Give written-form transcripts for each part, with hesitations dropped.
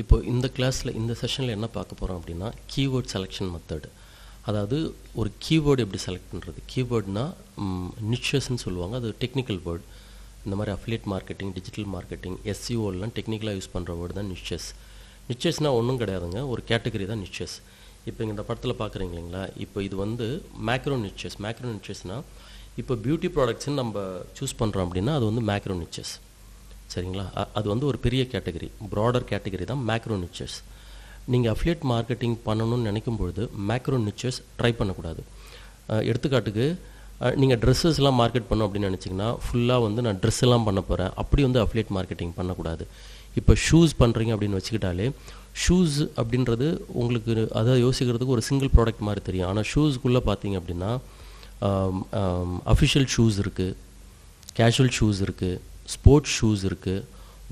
இப்போ இந்த கிளாஸில் இந்த செஷனில் என்ன பார்க்க போகிறோம் அப்படின்னா கீவேர்ட் செலெக்ஷன் மெத்தட். அதாவது ஒரு கீவேர்டு எப்படி செலக்ட் பண்ணுறது. கீவேர்ட்னா நிச்சஸ்ன்னு சொல்லுவாங்க, அது டெக்னிக்கல் வேர்டு. இந்த மாதிரி அஃபிலியேட் மார்க்கெட்டிங், டிஜிட்டல் மார்க்கெட்டிங், எஸ்சிஓலாம் டெக்னிக்கலாக யூஸ் பண்ணுற வேர்டு தான் நிச்சஸ். நிச்சஸ்னால் ஒன்றும் கிடையாதுங்க, ஒரு கேட்டகரி தான் நிச்சஸ். இப்போ இந்த படத்தில் பார்க்குறீங்க இல்லைங்களா, இப்போ இது வந்து மேக்ரோ நிச்சஸ். மேக்ரோ நிச்சஸ்னால் இப்போ பியூட்டி ப்ராடக்ட்ஸ்ன்னு நம்ம சூஸ் பண்ணுறோம் அப்படின்னா அது வந்து மேக்ரோ நிச்சஸ். சரிங்களா, அது வந்து ஒரு பெரிய கேட்டகரி, ப்ராடர் கேட்டகரி தான் மேக்ரோ நிச்சஸ். நீங்கள் அஃபிலியேட் மார்க்கெட்டிங் பண்ணணும்னு நினைக்கும் பொழுது மேக்ரோ நிச்சஸ் ட்ரை பண்ணக்கூடாது. எடுத்துக்காட்டுக்கு நீங்கள் ட்ரெஸ்ஸஸ்லாம் மார்க்கெட் பண்ணோம் அப்படின்னு நினச்சிங்கன்னா ஃபுல்லாக வந்து நான் ட்ரெஸ் எல்லாம் பண்ண போகிறேன், அப்படி வந்து அஃபிலியேட் மார்க்கெட்டிங் பண்ணக்கூடாது. இப்போ ஷூஸ் பண்ணுறீங்க அப்படின்னு வச்சுக்கிட்டாலே ஷூஸ் அப்படின்றது உங்களுக்கு அதை யோசிக்கிறதுக்கு ஒரு சிங்கிள் ப்ராடக்ட் மாதிரி தெரியும். ஆனால் ஷூஸ்க்குள்ளே பார்த்தீங்க அப்படின்னா அஃபிஷியல் ஷூஸ் இருக்குது, கேஷுவல் ஷூஸ் இருக்குது, ஸ்போர்ட்ஸ் ஷூஸ் இருக்குது,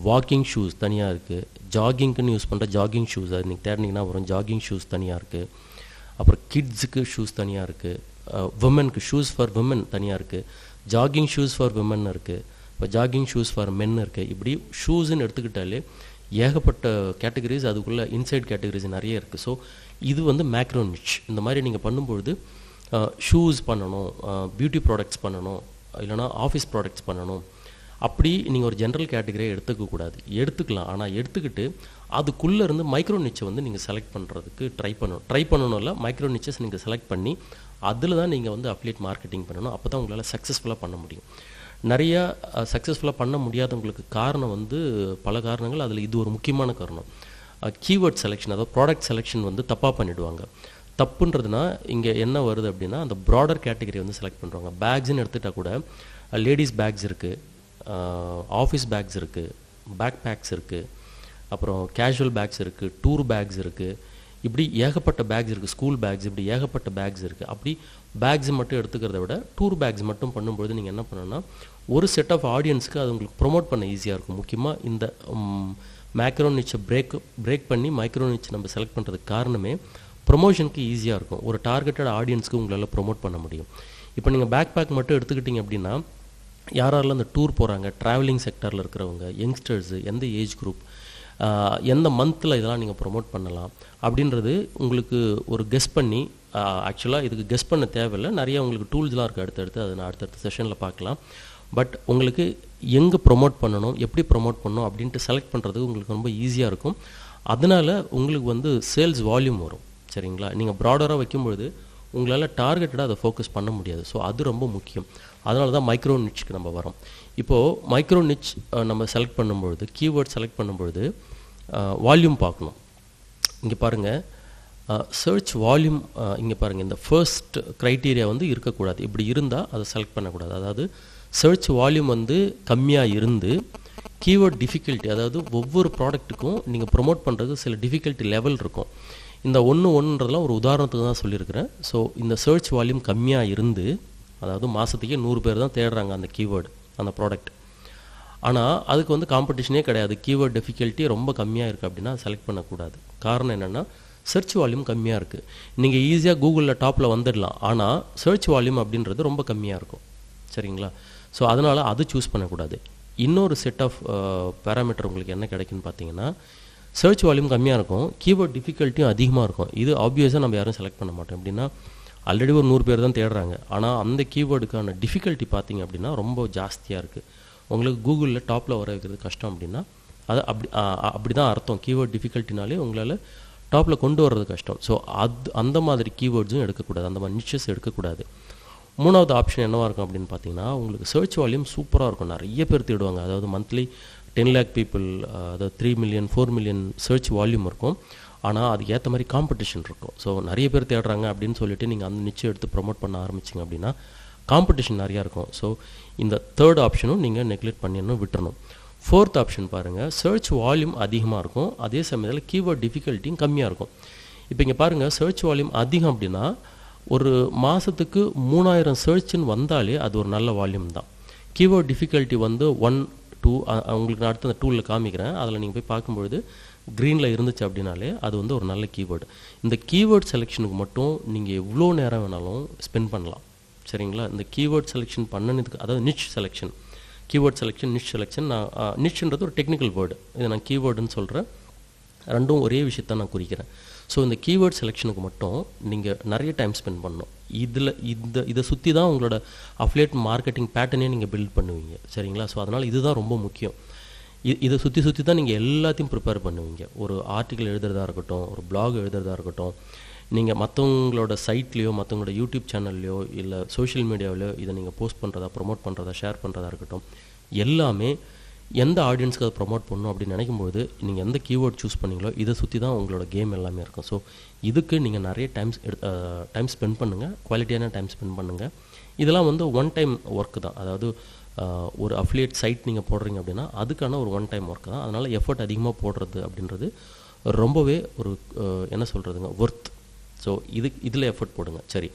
வாக்கிங் ஷூஸ் தனியாக இருக்குது, ஜாகிங்க்குன்னு யூஸ் பண்ணுற ஜாகிங் ஷூஸ் அது நீங்கள் தேடினீங்கன்னா வரும், ஜாகிங் ஷூஸ் தனியாக இருக்குது. அப்புறம் கிட்ஸுக்கு ஷூஸ் தனியாக இருக்குது, விமனுக்கு ஷூஸ் ஃபார் விமன் தனியாக இருக்குது, ஜாகிங் ஷூஸ் ஃபார் விமன் இருக்குது, இப்போ ஜாகிங் ஷூஸ் ஃபார் மென் இருக்குது. இப்படி ஷூஸுன்னு எடுத்துக்கிட்டாலே ஏகப்பட்ட கேட்டகரிஸ், அதுக்குள்ளே இன்சைட் கேட்டகரிஸ் நிறைய இருக்குது. ஸோ இது வந்து மேக்ரோ நிச். இந்த மாதிரி நீங்கள் பண்ணும்பொழுது ஷூஸ் பண்ணணும், பியூட்டி ப்ராடக்ட்ஸ் பண்ணணும், இல்லைனா ஆஃபீஸ் ப்ராடக்ட்ஸ் பண்ணணும், அப்படி நீங்கள் ஒரு ஜென்ரல் கேட்டகரியை எடுத்துக்கக்கூடாது. எடுத்துக்கலாம், ஆனால் எடுத்துக்கிட்டு அதுக்குள்ளே இருந்து மைக்ரோ நிச்சை வந்து நீங்கள் செலக்ட் பண்ணுறதுக்கு ட்ரை பண்ணணும் இல்லை, மைக்ரோ நிச்சஸ் நீங்கள் செலக்ட் பண்ணி அதில் தான் நீங்கள் வந்து அஃபிலியேட் மார்க்கெட்டிங் பண்ணணும். அப்போ தான் உங்களால் சக்ஸஸ்ஃபுல்லாக பண்ண முடியும். நிறையா சக்ஸஸ்ஃபுல்லாக பண்ண முடியாதவங்களுக்கு காரணம் வந்து பல காரணங்கள், அதில் இது ஒரு முக்கியமான காரணம். கீவேர்ட் செலெக்ஷன், அதாவது ப்ராடக்ட் செலெக்ஷன் வந்து தப்பாக பண்ணிவிடுவாங்க. தப்புன்றதுனா இங்கே என்ன வருது அப்படின்னா அந்த ப்ராடர் கேட்டகரி வந்து செலக்ட் பண்ணுறாங்க. பேக்ஸ்ன்னு எடுத்துகிட்டா கூட லேடிஸ் பேக்ஸ் இருக்குது, ஆஃபீஸ் பேக்ஸ் இருக்குது, பேக் பேக்ஸ் இருக்குது, அப்புறம் கேஷுவல் பேக்ஸ் இருக்குது, டூர் பேக்ஸ் இருக்குது, இப்படி ஏகப்பட்ட பேக்ஸ் இருக்குது, ஸ்கூல் பேக்ஸ், இப்படி ஏகப்பட்ட பேக்ஸ் இருக்குது. அப்படி பேக்ஸ் மட்டும் எடுத்துக்கிறத விட டூர் பேக்ஸ் மட்டும் பண்ணும்பொழுது நீங்கள் என்ன பண்ணணும்னா ஒரு செட் ஆஃப் ஆடியன்ஸுக்கு அது உங்களுக்கு ப்ரொமோட் பண்ண ஈஸியாக இருக்கும். முக்கியமாக இந்த மேக்ரோ நிச்சை பிரேக் பண்ணி மைக்ரோ நிச்சை நம்ம செலக்ட் பண்ணுறதுக்கு காரணமே ப்ரொமோஷனுக்கு ஈஸியாக இருக்கும். ஒரு டார்கெட்டட் ஆடியன்ஸுக்கு உங்களால் ப்ரொமோட் பண்ண முடியும். இப்போ நீங்கள் பேக் பேக் மட்டும் எடுத்துக்கிட்டிங்க அப்படின்னா யாரெல்லாம் அந்த டூர் போகிறாங்க, ட்ராவலிங் செக்டரில் இருக்கிறவங்க, யங்ஸ்டர்ஸு, எந்த ஏஜ் குரூப், எந்த மந்தில் இதெல்லாம் நீங்கள் ப்ரொமோட் பண்ணலாம் அப்படின்றது உங்களுக்கு ஒரு கெஸ் பண்ணி, ஆக்சுவலாக இதுக்கு கெஸ் பண்ண தேவையில்லை, நிறைய உங்களுக்கு டூல்ஸ்லாம் இருக்குது, அடுத்தடுத்து அதை நான் அடுத்தடுத்த செஷனில் பார்க்கலாம். பட் உங்களுக்கு எங்கே ப்ரொமோட் பண்ணணும், எப்படி ப்ரொமோட் பண்ணணும் அப்படின்ட்டு செலக்ட் பண்ணுறதுக்கு உங்களுக்கு ரொம்ப ஈஸியாக இருக்கும். அதனால் உங்களுக்கு வந்து சேல்ஸ் வால்யூம் வரும். சரிங்களா, நீங்கள் ப்ராடராக வைக்கும்பொழுது உங்களால் டார்கெட்டடாக அதை ஃபோக்கஸ் பண்ண முடியாது. ஸோ அது ரொம்ப முக்கியம். அதனால தான் மைக்ரோ நிச்சுக்கு நம்ம வரோம். இப்போது மைக்ரோ நிச் நம்ம செலக்ட் பண்ணும்பொழுது, கீவேர்ட் செலக்ட் பண்ணும்பொழுது வால்யூம் பார்க்கணும். இங்கே பாருங்கள், சர்ச் வால்யூம், இங்கே பாருங்கள், இந்த ஃபர்ஸ்ட் க்ரைட்டீரியா வந்து இருக்கக்கூடாது. இப்படி இருந்தால் அதை செலக்ட் பண்ணக்கூடாது. அதாவது சர்ச் வால்யூம் வந்து கம்மியாக இருந்து கீவேர்ட் டிஃபிகல்ட்டி, அதாவது ஒவ்வொரு ப்ராடக்ட்டுக்கும் நீங்கள் ப்ரொமோட் பண்ணுறதுக்கு சில டிஃபிகல்ட்டி லெவல் இருக்கும். இந்த ஒன்றுன்றதுலாம் ஒரு உதாரணத்துக்கு தான் சொல்லியிருக்கிறேன். ஸோ இந்த சர்ச் வால்யூம் கம்மியாக இருந்து, அதாவது மாதத்துக்கே 100 பேர் தான் தேடுறாங்க அந்த கீவேர்டு, அந்த ப்ராடக்ட். ஆனால் அதுக்கு வந்து காம்படிஷனே கிடையாது, கீவேர்ட் டிஃபிகல்ட்டி ரொம்ப கம்மியாக இருக்குது அப்படின்னா செலக்ட் பண்ணக்கூடாது. காரணம் என்னென்னா சர்ச் வால்யூம் கம்மியாக இருக்குது. நீங்கள் ஈஸியாக கூகுளில் டாப்பில் வந்துடலாம், ஆனால் சர்ச் வால்யூம் அப்படின்றது ரொம்ப கம்மியாக இருக்கும். சரிங்களா, ஸோ அதனால் அது சூஸ் பண்ணக்கூடாது. இன்னொரு செட் ஆஃப் பேராமீட்டர் உங்களுக்கு என்ன கிடைக்குன்னு பார்த்தீங்கன்னா, சர்ச் வால்யூம் கம்மியாக இருக்கும், கீவேர்ட் டிஃபிகல்ட்டியும் அதிகமாக இருக்கும். இது ஆப்வியஸாக நம்ம யாரும் செலக்ட் பண்ண மாட்டோம். எப்படின்னா ஆல்ரெடி ஒரு 100 பேர் தான் தேடுறாங்க, ஆனால் அந்த கீவேர்டுக்கான டிஃபிகல்ட்டி பார்த்தீங்க அப்படின்னா ரொம்ப ஜாஸ்தியாக இருக்குது. உங்களுக்கு கூகுளில் டாப்பில் வர வைக்கிறது கஷ்டம் அப்படின்னா அது அப்படி தான் அர்த்தம். கீவேர்ட் டிஃபிகல்ட்டினாலே உங்களால் டாப்பில் கொண்டு வர்றது கஷ்டம். ஸோ அந்த மாதிரி கீவேர்ட்ஸும் எடுக்கக்கூடாது, அந்த மாதிரி நிச்சஸ் எடுக்கக்கூடாது. மூணாவது ஆப்ஷன் என்னவாக இருக்கும் அப்படின்னு பார்த்தீங்கன்னா, உங்களுக்கு சர்ச் வால்யூம் சூப்பராக இருக்கும், நிறைய பேர் தேடுவாங்க. அதாவது மந்த்லி 10 lakh பீப்புள், அதாவது 3 million 4 million சர்ச் வால்யூம் இருக்கும். ஆனால் அதுக்கு ஏற்ற மாதிரி காம்படிஷன் இருக்கும். ஸோ நிறைய பேர் தேடுறாங்க அப்படின்னு சொல்லிட்டு நீங்கள் அந்த நிச்சயம் எடுத்து ப்ரொமோட் பண்ண ஆரம்பிச்சிங்க அப்படின்னா காம்படிஷன் நிறையா இருக்கும். ஸோ இந்த தேர்ட் ஆப்ஷனும் நீங்கள் நெக்லெக்ட் பண்ணிடணும், விட்டுறணும். ஃபோர்த் ஆப்ஷன் பாருங்கள், சர்ச் வால்யூம் அதிகமாக இருக்கும், அதே சமயத்தில் கீவேர்ட் டிஃபிகல்ட்டியும் கம்மியாக இருக்கும். இப்போ இங்கே பாருங்கள், சர்ச் வால்யூம் அதிகம் அப்படின்னா ஒரு மாதத்துக்கு 3000 சர்ச்சுன்னு வந்தாலே அது ஒரு நல்ல வால்யூம் தான். கீவேர்ட் டிஃபிகல்ட்டி வந்து 1 2 உங்களுக்கு நான் அடுத்த அந்த டூலில் காமிக்கிறேன், அதில் நீங்கள் போய் பார்க்கும்பொழுது க்ரீனில் இருந்துச்சு அப்படின்னாலே அது வந்து ஒரு நல்ல கீவேர்டு. இந்த கீவேர்ட் செலெக்ஷனுக்கு மட்டும் நீங்கள் எவ்வளோ நேரம் வேணாலும் ஸ்பெண்ட் பண்ணலாம். சரிங்களா, இந்த கீவேர்ட் செலெக்ஷன் பண்ணதுக்கு, அதாவது நிச் செலெக்ஷன், கீவேர்ட் செலெக்ஷன், நிச் செலெக்ஷன், நான் நிச்ன்றது ஒரு டெக்னிக்கல் வேர்டு, இதை நான் கீவேர்டுன்னு சொல்கிறேன். ரெண்டும் ஒரே விஷயத்தை நான் குறிக்கிறேன். ஸோ இந்த கீவேர்ட் செலெக்ஷனுக்கு மட்டும் நீங்கள் நிறைய டைம் ஸ்பெண்ட் பண்ணணும். இதை சுற்றி தான் உங்களோட அஃபிலியேட் மார்க்கெட்டிங் பேட்டர்னே நீங்கள் பில்ட் பண்ணுவீங்க. சரிங்களா? ஸோ அதனால் இதுதான் ரொம்ப முக்கியம். இதை சுற்றி தான் நீங்கள் எல்லாத்தையும் ப்ரிப்பேர் பண்ணுவீங்க. ஒரு ஆர்டிக்கல் எழுதுறதா இருக்கட்டும், ஒரு பிளாக் எழுதுறதா இருக்கட்டும், நீங்கள் மற்றவங்களோட சைட்லேயோ மற்றவங்களோட யூடியூப் சேனல்லையோ இல்லை சோஷியல் மீடியாவிலையோ இதை நீங்கள் போஸ்ட் பண்ணுறதா, ப்ரொமோட் பண்ணுறதா, ஷேர் பண்ணுறதா இருக்கட்டும், எல்லாமே எந்த ஆடியன்ஸ்க்கு அதை ப்ரொமோட் பண்ணணும் அப்படின்னு நினைக்கும்போது நீங்கள் எந்த கீவேர்ட் சூஸ் பண்ணீங்களோ இதை சுற்றி தான் உங்களோட கேம் எல்லாமே இருக்கும். ஸோ இதுக்கு நீங்கள் நிறைய டைம் ஸ்பெண்ட் பண்ணுங்கள், குவாலிட்டியான டைம் ஸ்பெண்ட் பண்ணுங்கள். இதெல்லாம் வந்து ஒன் டைம் ஒர்க்கு தான். அதாவது ஒரு அஃபிலியேட் சைட் நீங்கள் போடுறீங்க அப்படின்னா அதுக்கான ஒரு ஒன் டைம் ஒர்க்கு தான். அதனால் எஃபர்ட் அதிகமாக போடுறது அப்படின்றது ரொம்பவே ஒரு என்ன சொல்கிறதுங்க, ஒர்த். ஸோ இதில் எஃபர்ட் போடுங்க. சரி,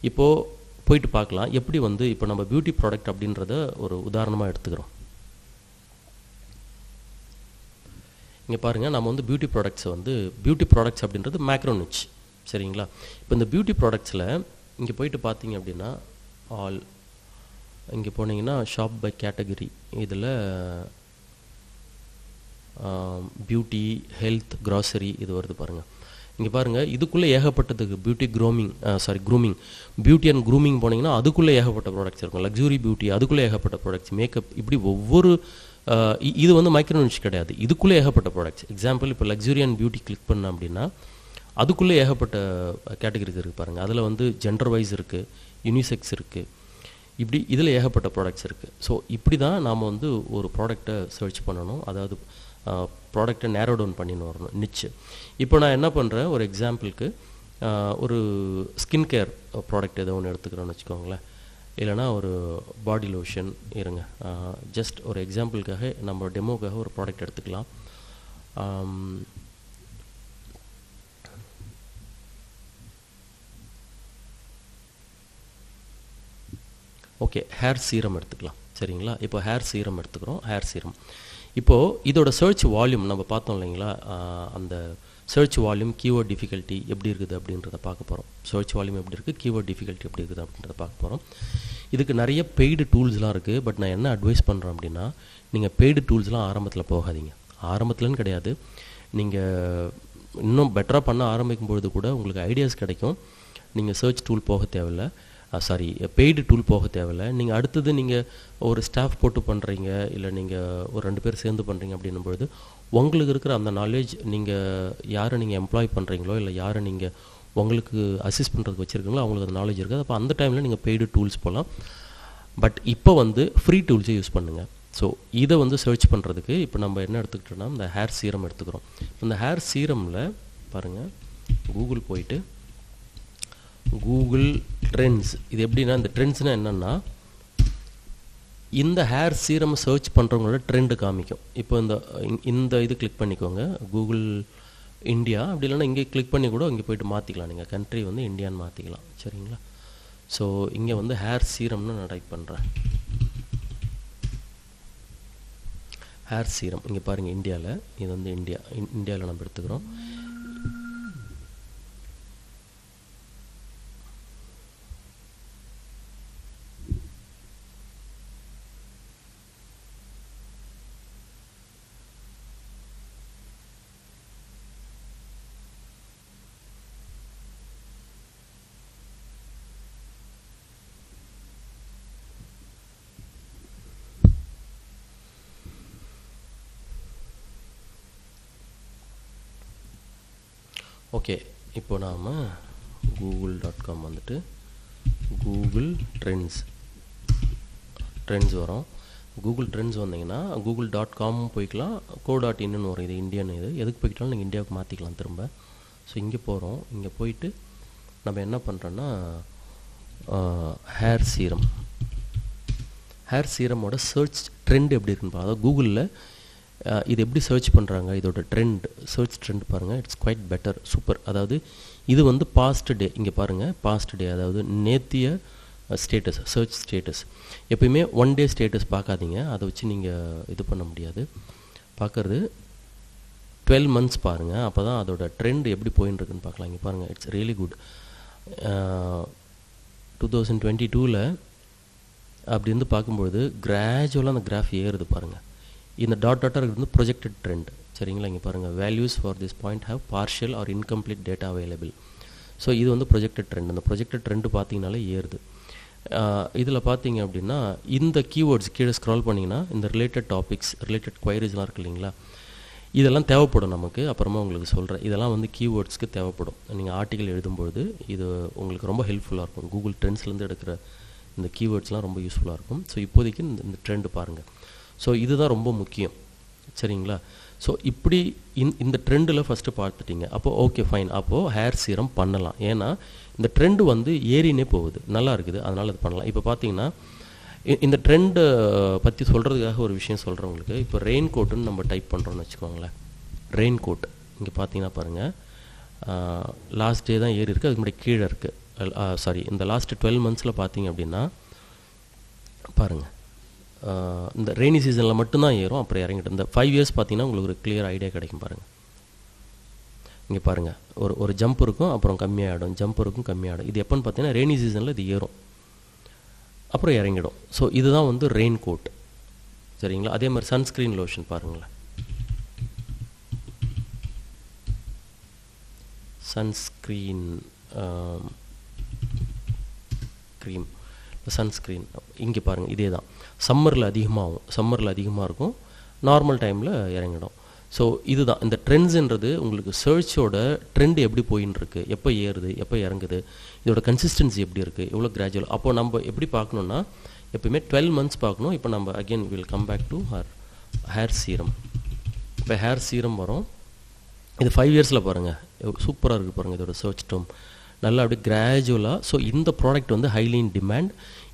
இப்போது போயிட்டு பார்க்கலாம் எப்படி வந்து இப்போ நம்ம பியூட்டி ப்ராடக்ட் அப்படின்றத ஒரு உதாரணமாக எடுத்துக்கிறோம். இங்கே பாருங்கள், நம்ம வந்து பியூட்டி ப்ராடக்ட்ஸ் அப்படின்றது மேக்ரோ நிச். சரிங்களா? இப்போ இந்த பியூட்டி ப்ராடக்ட்ஸில் இங்கே போயிட்டு பார்த்தீங்க அப்படின்னா இங்கே போனீங்கன்னா ஷாப் பை கேட்டகரி, இதில் பியூட்டி, ஹெல்த், க்ராசரி இது வருது பாருங்கள். இங்கே பாருங்கள், இதுக்குள்ளே ஏகப்பட்டதுக்கு க்ரூமிங், பியூட்டி அண்ட் க்ரூமிங் போனீங்கன்னா அதுக்குள்ளே ஏகப்பட்ட ப்ராடக்ட்ஸ் இருக்கும். லக்ஸுரி பியூட்டி அதுக்குள்ளே ஏகப்பட்ட ப்ராடக்ட்ஸ், மேக்கப், இப்படி ஒவ்வொரு இது வந்து மைக்ரோ நிச் கிடையாது, இதுக்குள்ளே ஏகப்பட்ட ப்ராடக்ட்ஸ். எக்ஸாம்பிள் இப்போ லக்ஸுரி அண்ட் பியூட்டி கிளிக் பண்ண அப்படின்னா அதுக்குள்ளே ஏகப்பட்ட கேட்டகரிஸ் இருக்குது பாருங்கள். அதில் வந்து ஜெண்டர் வைஸ் இருக்குது, யூனிசெக்ஸ் இருக்குது, இப்படி இதில் ஏகப்பட்ட ப்ராடக்ட்ஸ் இருக்குது. ஸோ இப்படி தான் நாம் வந்து ஒரு ப்ராடக்டை சர்ச் பண்ணணும், அதாவது ப்ராடக்டை நேரோ டவுன் பண்ணின்னு வரணும் நிச்சு. இப்போ நான் என்ன பண்ணுறேன், ஒரு எக்ஸாம்பிளுக்கு ஒரு ஸ்கின் கேர் ப்ராடக்ட் ஏதோ ஒன்று எடுத்துக்கிறோன்னு வச்சுக்கோங்களேன், இல்லைனா ஒரு பாடி லோஷன். இருங்க, ஜஸ்ட் ஒரு எக்ஸாம்பிளுக்காக நம்ம டெமோக்காக ஒரு ப்ராடக்ட் எடுத்துக்கலாம். ஓகே, ஹேர் சீரம் எடுத்துக்கலாம். சரிங்களா? இப்போ ஹேர் சீரம் எடுத்துக்கிறோம். ஹேர் சீரம் இப்போது இதோட சர்ச் வால்யூம் நம்ம பார்த்தோம் இல்லைங்களா, அந்த சர்ச் வால்யூம், கீவேர்ட் டிஃபிகல்ட்டி எப்படி இருக்குது அப்படின்றத பார்க்க போகிறோம். சர்ச் வால்யூம் எப்படி இருக்குது, கீவேர்ட் டிஃபிகல்ட்டி எப்படி இருக்குது அப்படின்றத பார்க்க போகிறோம். இதுக்கு நிறைய பெய்டு டூல்ஸ்லாம் இருக்குது. பட் நான் என்ன அட்வைஸ் பண்ணுறேன் அப்படின்னா, நீங்கள் பெய்டு டூல்ஸ்லாம் ஆரம்பத்தில் போகாதீங்க. ஆரம்பத்துலன்னு கிடையாது, நீங்கள் இன்னும் பெட்டராக பண்ண ஆரம்பிக்கும்பொழுது கூட உங்களுக்கு ஐடியாஸ் கிடைக்கும். நீங்கள் சர்ச் டூல் போக தேவையில்லை, பெய்டு டூல் போக தேவையில்லை. நீங்கள் அடுத்தது நீங்கள் ஒரு ஸ்டாஃப் போட்டு பண்ணுறீங்க, இல்லை நீங்கள் ஒரு 2 பேர் சேர்ந்து பண்ணுறீங்க அப்படின்னும் பொழுது உங்களுக்கு இருக்கிற அந்த நாலேஜ், நீங்கள் யாரை நீங்கள் எம்ப்ளாய் பண்ணுறீங்களோ இல்லை யாரை நீங்கள் உங்களுக்கு அசிஸ்ட் பண்ணுறதுக்கு வச்சுருக்கீங்களோ அவங்களுக்கு அந்த நாலேஜ் இருக்குது. அப்போ அந்த டைமில் நீங்கள் பெய்டு டூல்ஸ் போகலாம். பட் இப்போ வந்து ஃப்ரீ டூல்ஸே யூஸ் பண்ணுங்கள். ஸோ இதை வந்து சர்ச் பண்ணுறதுக்கு இப்போ நம்ம என்ன எடுத்துக்கிட்டோம்னா இந்த ஹேர் சீரம் எடுத்துக்கிறோம். இந்த ஹேர் சீரமில் பாருங்கள், கூகுள் போயிட்டு கூகுள் ட்ரெண்ட்ஸ், இது எப்படின்னா இந்த ட்ரெண்ட்ஸ்னால் என்னென்னா இந்த ஹேர் சீரம் சர்ச் பண்ணுறவங்களோட ட்ரெண்டு காமிக்கும். இப்போ இந்த இது கிளிக் பண்ணிக்கோங்க, கூகுள் இந்தியா, அப்படி இல்லைன்னா இங்கே கிளிக் பண்ணி கூட இங்கே போய்ட்டு மாற்றிக்கலாம். நீங்கள் கண்ட்ரி வந்து இந்தியான்னு மாற்றிக்கலாம். சரிங்களா? ஸோ இங்கே வந்து ஹேர் சீரம்னு நான் டைப் பண்ணுறேன். ஹேர் சீரம் இங்கே பாருங்கள், இந்தியாவில் இது வந்து இந்தியாவில் நம்ம எடுத்துக்கிறோம். ஓகே, இப்போ நாம் google.com வந்துட்டு கூகுள் ட்ரெண்ட்ஸ் வரும். கூகுள் ட்ரெண்ட்ஸ் வந்தீங்கன்னா google.com போய்க்கலாம், co.inன்னு வரும். இது இந்தியன், இது எதுக்கு போய்க்கிட்டாலும் நீங்கள் இந்தியாவுக்கு மாற்றிக்கலாம் திரும்ப. ஸோ இங்கே போகிறோம். இங்கே போயிட்டு நம்ம என்ன பண்ணுறோன்னா ஹேர் சீரமோட சர்ச் ட்ரெண்ட் எப்படி இருக்குன்னு பாருங்கள். அதாவது கூகுளில் இது எப்படி சர்ச் பண்ணுறாங்க, இதோட சர்ச் ட்ரெண்ட் பாருங்கள். It's quite better, super. அதாவது இது வந்து பாஸ்ட் டே, இங்கே பாருங்கள், பாஸ்ட் டே, அதாவது நேத்திய ஸ்டேட்டஸ், சர்ச் ஸ்டேட்டஸ். எப்பயுமே 1 டே ஸ்டேட்டஸ் பார்க்காதீங்க, அதை வச்சு நீங்கள் இது பண்ண முடியாது. பார்க்குறது 12 months பாருங்கள், அப்போ தான் அதோட ட்ரெண்ட் எப்படி போயின்னு இருக்குன்னு பார்க்கலாம். இங்கே பாருங்கள், இட்ஸ் ரியலி குட். 2022 அப்படி இருந்து பார்க்கும்பொழுது கிராஜுவலாக அந்த கிராஃப் ஏறுது பாருங்கள். இந்த டாட்டாக இருக்கிறது வந்து ப்ரொஜெக்டட் ட்ரெண்ட். சரிங்களா. இங்கே பாருங்கள், values for this point have partial or incomplete data available. So இது வந்து ப்ரொஜெக்டட் ட்ரெண்ட். அந்த ப்ரொஜெக்டட் ட்ரெண்டு பார்த்தீங்கனாலே ஏறுது. இதில் பார்த்தீங்க அப்படின்னா இந்த கீவேர்ட்ஸ் கீழே ஸ்க்ரால் பண்ணிங்கன்னா இந்த ரிலேட்டட் டாபிக்ஸ், ரிலேட்டட் குவைரிஸ்லாம் இருக்குது இல்லைங்களா, இதெல்லாம் தேவைப்படும் நமக்கு. அப்புறமா உங்களுக்கு சொல்கிறேன். இதெல்லாம் வந்து கீவேர்ட்ஸ்க்கு தேவைப்படும். நீங்கள் ஆர்டிக்கல் எழுதும்பொழுது இது உங்களுக்கு ரொம்ப ஹெல்ப்ஃபுல்லாக இருக்கும். கூகுள் ட்ரெண்ட்ஸ்லேருந்து எடுக்கிற இந்த கீவேர்ட்ஸ்லாம் ரொம்ப யூஸ்ஃபுல்லாக இருக்கும். ஸோ இப்போதைக்கு இந்த ட்ரெண்டு பாருங்கள். ஸோ இதுதான் ரொம்ப முக்கியம், சரிங்களா. ஸோ இப்படி இந்த ட்ரெண்டில் ஃபஸ்ட்டு பார்த்துட்டிங்க. அப்போது ஓகே ஃபைன், அப்போது ஹேர் சீரம் பண்ணலாம். ஏன்னா இந்த ட்ரெண்டு வந்து ஏறினே போகுது, நல்லா இருக்குது, அதனால் அது பண்ணலாம். இப்போ பார்த்தீங்கன்னா இந்த ட்ரெண்டை பற்றி சொல்கிறதுக்காக ஒரு விஷயம் சொல்கிறேன் உங்களுக்கு. இப்போ ரெயின் கோட்டுன்னு நம்ம டைப் பண்ணுறோன்னு வச்சுக்கோங்களேன். ரெயின் கோட் இங்கே பார்த்தீங்கன்னா பாருங்கள், லாஸ்ட் டே தான் ஏறி இருக்குது, அதுக்கு முன்னாடி கீழே இருக்குது. சாரி, இந்த லாஸ்ட்டு 12 மந்த்ஸில் பார்த்தீங்க அப்படின்னா பாருங்கள், இந்த ரெய்னி சீசனில் மட்டும்தான் ஏறும், அப்புறம் இறங்கிட்டு. இந்த 5 இயர்ஸ் பார்த்தீங்கன்னா உங்களுக்கு ஒரு கிளியர் ஐடியா கிடைக்கும். பாருங்கள், இங்கே பாருங்கள், ஒரு ஜம்ப் இருக்கும், அப்புறம் கம்மியாகிடும், ஜம்ப் இருக்கும், கம்மியாகிடும். இது எப்போன்னு பார்த்தீங்கன்னா ரெய்னி சீசனில் இது ஏறும், அப்புறம் இறங்கிடும். ஸோ இதுதான் வந்து ரெயின் கோட், சரிங்களா. அதே மாதிரி சன்ஸ்க்ரீன் லோஷன் பாருங்களேன், சன்ஸ்க்ரீன் க்ரீம், சன்ஸ்க்ரீன் இங்கே பாருங்கள், இதே தான். சம்மரில் அதிகமாகும், சம்மரில் அதிகமாக இருக்கும், நார்மல் டைமில் இறங்கிடும். ஸோ இதுதான் இந்த ட்ரெண்ட்ஸுன்றது. உங்களுக்கு சர்ச்சோட ட்ரெண்ட் எப்படி போயின்னு இருக்குது, எப்போ ஏறுது, எப்போ இறங்குது, இதோட கன்சிஸ்டன்சி எப்படி இருக்குது, எவ்வளோ கிராஜுவல். அப்போது நம்ம எப்படி பார்க்கணுன்னா எப்போயுமே 12 மந்த்ஸ் பார்க்கணும். இப்போ நம்ம again will come back to hair serum. இப்போ ஹேர் சீரம் வரும், இது 5 இயர்ஸில் பாருங்கள், சூப்பராக இருக்குது பாருங்கள். இதோட சர்ச் டேர்ம் நல்லா அப்படியே கிராஜுவலாக. ஸோ இந்த ப்ராடக்ட் வந்து ஹைலி இன் டிமாண்ட்,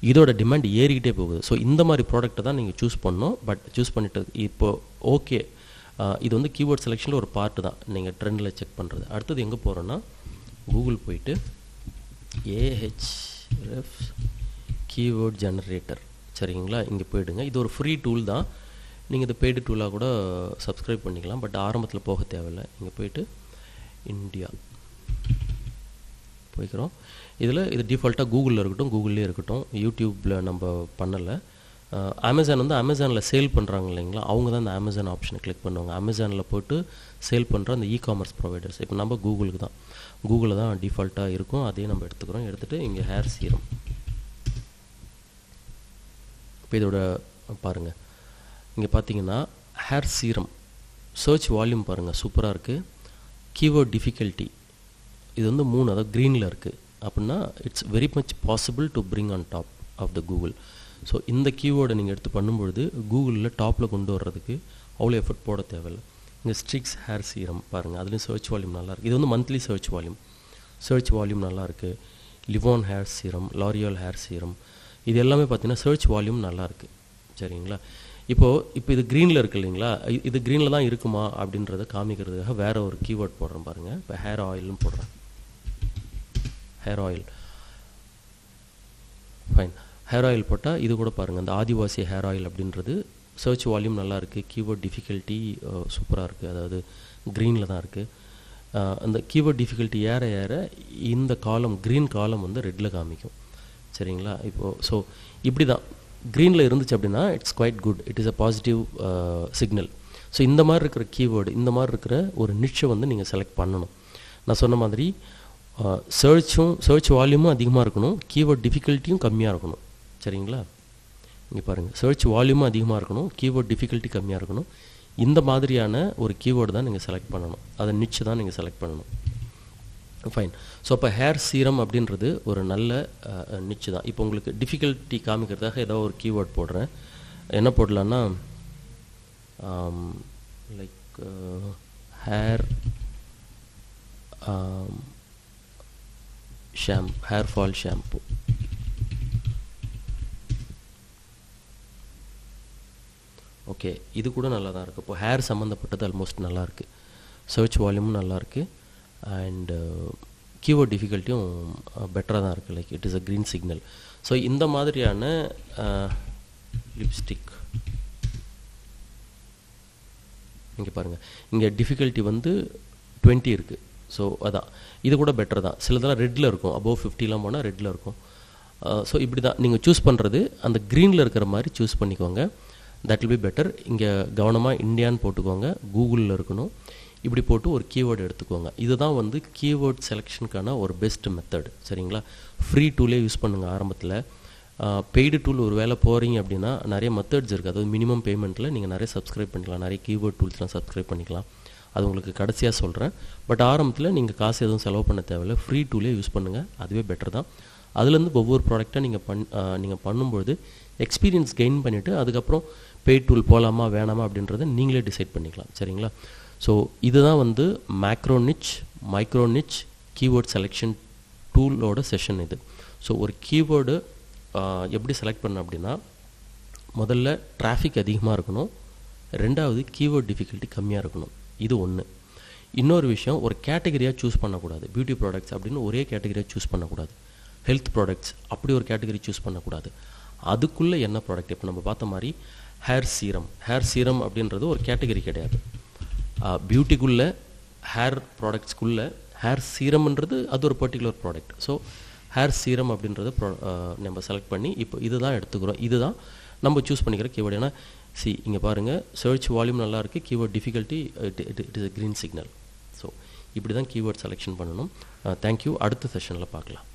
இதோட டிமாண்ட் ஏறிக்கிட்டே போகுது. ஸோ இந்த மாதிரி ப்ராடக்ட்டை தான் நீங்கள் சூஸ் பண்ணணும். பட் சூஸ் பண்ணிட்டு இப்போது ஓகே, இது வந்து கீவேர்ட் செலெக்ஷனில் ஒரு பார்ட்டு தான், நீங்கள் ட்ரெண்டில் செக் பண்ணுறது. அடுத்தது எங்கே போகிறோன்னா கூகுள் போயிட்டு AHREF கீவேர்ட் ஜெனரேட்டர், சரிங்களா. இங்கே போயிடுங்க. இது ஒரு ஃப்ரீ டூல் தான், நீங்கள் இது பெய்டு டூலாக கூட சப்ஸ்கிரைப் பண்ணிக்கலாம். பட் ஆரம்பத்தில் போக தேவையில்லை. இங்கே போயிட்டு இந்தியா போய்க்கிறோம். இதில் இது டிஃபால்ட்டாக கூகுளில் இருக்கட்டும், கூகுள்லேயே இருக்கட்டும், யூடியூப்பில் நம்ம பண்ணலை. அமேசான் வந்து அமேசானில் சேல் பண்ணுறாங்க இல்லைங்களா, அவங்க தான் இந்த அமேசான் ஆப்ஷனை கிளிக் பண்ணுவாங்க. அமேசானில் போட்டு சேல் பண்ணுற அந்த இ-காமர்ஸ் ப்ரொவைடர்ஸ். இப்போ நம்ம கூகுளுக்கு தான், கூகுளில் தான் டிஃபால்ட்டாக இருக்கும், அதையே நம்ம எடுத்துக்கிறோம். எடுத்துகிட்டு இங்கே ஹேர் சீரம், இப்போ இதோட பாருங்கள், இங்கே பார்த்தீங்கன்னா ஹேர் சீரம் சர்ச் வால்யூம் பாருங்கள், சூப்பராக இருக்குது. கீவேர்ட் டிஃபிகல்ட்டி இது வந்து 3, அதாவது க்ரீனில் இருக்குது. அப்படின்னா it's very much possible to bring on top of the Google. So இந்த கீவேர்டை நீங்கள் எடுத்து பண்ணும்பொழுது கூகுளில் டாப்பில் கொண்டு வர்றதுக்கு அவ்வளோ எஃபர்ட் போட தேவையில்லை. இங்கே ஸ்ட்ரிக்ஸ் ஹேர் சீரம் பாருங்கள், அதுலேயும் சர்ச் வால்யூம் நல்லாயிருக்கு. இது வந்து மந்த்லி சர்ச் வால்யூம் நல்லாயிருக்கு. Livon hair serum, L'Oreal hair serum, இது எல்லாமே பார்த்தீங்கன்னா சர்ச் வால்யூம் நல்லாயிருக்கு, சரிங்களா. இப்போ இது க்ரீனில் இருக்குது இல்லைங்களா, இது க்ரீனில் தான் இருக்குமா அப்படின்றத காமிக்கிறதுக்காக வேறு ஒரு கீவேர்ட் போடுறேன் பாருங்கள். இப்போ ஹேர் ஆயில்னு போடுறேன், hair oil, fine. Hair oil போட்டால் இது கூட பாருங்கள், அந்த ஆதிவாசி ஹேர் ஆயில் அப்படின்றது சர்ச் வால்யூம் நல்லாயிருக்கு, கீவேர்ட் டிஃபிகல்ட்டி சூப்பராக இருக்குது, அதாவது க்ரீனில் தான் இருக்குது. அந்த கீவேர்ட் டிஃபிகல்ட்டி ஏற ஏற இந்த காலம், க்ரீன் காலம் வந்து ரெட்டில் காமிக்கும், சரிங்களா. இப்போது ஸோ இப்படி தான் க்ரீனில் இருந்துச்சு அப்படின்னா it's quite good, it is a positive signal. So இந்த மாதிரி இருக்கிற கீவேர்டு, இந்த மாதிரி இருக்கிற ஒரு நிச்சை வந்து நீங்கள் செலக்ட் பண்ணணும். நான் சொன்ன மாதிரி சர்ச் வால்யூமும் அதிகமாக இருக்கணும், கீவேர்ட் டிஃபிகல்ட்டியும் கம்மியாக இருக்கணும், சரிங்களா. இங்கே பாருங்கள், சர்ச் வால்யூமும் அதிகமாக இருக்கணும், கீவேர்ட் டிஃபிகல்ட்டி கம்மியாக இருக்கணும். இந்த மாதிரியான ஒரு கீவேர்டு தான் நீங்கள் செலக்ட் பண்ணணும், அதை நிச்சை தான் நீங்கள் செலக்ட் பண்ணணும், ஃபைன். ஸோ அப்போ ஹேர் சீரம் அப்படின்றது ஒரு நல்ல நிச்சை தான். இப்போ உங்களுக்கு டிஃபிகல்ட்டி காமிக்கிறதுக்காக ஏதோ ஒரு கீவேர்ட் போடுறேன். என்ன போடலான்னா like hair hair fall shampoo, okay, இது கூட நல்லா தான் இருக்குது. இப்போ ஹேர் சம்மந்தப்பட்டது ஆல்மோஸ்ட் நல்லாயிருக்கு, சர்ச் வால்யூமும் நல்லாயிருக்கு, அண்ட் கீவேர்ட் டிஃபிகல்ட்டியும் பெட்டராக தான் இருக்குது, like it is a green signal. So இந்த மாதிரியான லிப்ஸ்டிக் இங்கே பாருங்கள், இங்கே டிஃபிகல்ட்டி வந்து 20 இருக்குது. ஸோ அதான், இது கூட பெட்டர் தான். சிலதெல்லாம் ரெட்டில் இருக்கும், அபோவ் 50லாம் போனால் ரெட்டில் இருக்கும். ஸோ இப்படி தான் நீங்கள் சூஸ் பண்ணுறது, அந்த க்ரீனில் இருக்கிற மாதிரி சூஸ் பண்ணிக்கோங்க. That will be better. இங்கே கவனமாக இந்தியான்னு போட்டுக்கோங்க, கூகுளில் இருக்கணும். இப்படி போட்டு ஒரு கீவேர்டு எடுத்துக்கோங்க. இதுதான் வந்து கீவேர்ட் செலெக்ஷனுக்கான ஒரு பெஸ்ட் மெத்தட். சரிங்களா? ஃப்ரீ டூலே யூஸ் பண்ணுங்கள் ஆரம்பத்தில். பெய்டு டூல் ஒரு வேலை போகிறீங்க அப்படின்னா நிறைய மெத்தட்ஸ் இருக்குது. அதாவது மினிமம் பேமெண்ட்டில் நீங்கள் நிறைய சப்ஸ்கிரைப் பண்ணிக்கலாம், நிறைய கீவேர்ட் டூல்ஸ்லாம் சப்ஸ்கிரைப் பண்ணிக்கலாம். அது உங்களுக்கு கடைசியாக சொல்கிறேன். பட் ஆரம்பத்தில் நீங்கள் காசு எதுவும் செலவு பண்ண தேவையில்லை, ஃப்ரீ டூலே யூஸ் பண்ணுங்கள், அதுவே பெட்டர் தான். அதுலேருந்து ஒவ்வொரு ப்ராடக்டாக நீங்கள் பண்ணும்பொழுது எக்ஸ்பீரியன்ஸ் கெயின் பண்ணிவிட்டு அதுக்கப்புறம் பெய்ட் டூல் போகலாமா வேணாமா அப்படின்றத நீங்களே டிசைட் பண்ணிக்கலாம். சரிங்களா? ஸோ இதுதான் வந்து macro niche, micro niche, keyword selection டூலோட செஷன் இது. ஸோ ஒரு கீவேர்டு எப்படி செலக்ட் பண்ண அப்படின்னா, முதல்ல டிராஃபிக் அதிகமாக இருக்கணும், ரெண்டாவது கீவேர்ட் டிஃபிகல்ட்டி கம்மியாக இருக்கணும். இது ஒன்று. இன்னொரு விஷயம், ஒரு கேட்டகரியாக சூஸ் பண்ணக்கூடாது. பியூட்டி ப்ராடக்ட்ஸ் அப்படின்னு ஒரே கேட்டகரியாக சூஸ் பண்ணக்கூடாது. ஹெல்த் ப்ராடக்ட்ஸ் அப்படி ஒரு கேட்டகரி சூஸ் பண்ணக்கூடாது. அதுக்குள்ளே என்ன ப்ராடக்ட், இப்போ நம்ம பார்த்த மாதிரி ஹேர் சீரம் அப்படின்றது ஒரு கேட்டகரி கிடையாது. பியூட்டிக்குள்ளே ஹேர் ப்ராடக்ட்ஸ்க்குள்ளே ஹேர் சீரம்ன்றது அது ஒரு particular product. So hair serum அப்படின்றத நம்ம செலக்ட் பண்ணி இப்போ இதுதான் எடுத்துக்கிறோம். இதுதான் நம்ம சூஸ் பண்ணிக்கிற கீவேர்டு. ஏன்னா இங்கே பாருங்கள், சர்ச் வால்யூம் நல்லாயிருக்கு, keyword difficulty it is a green signal. So இப்படி தான் கீவேர்ட் செலெக்ஷன் பண்ணணும். தேங்க்யூ. அடுத்த செஷனில் பார்க்கலாம்.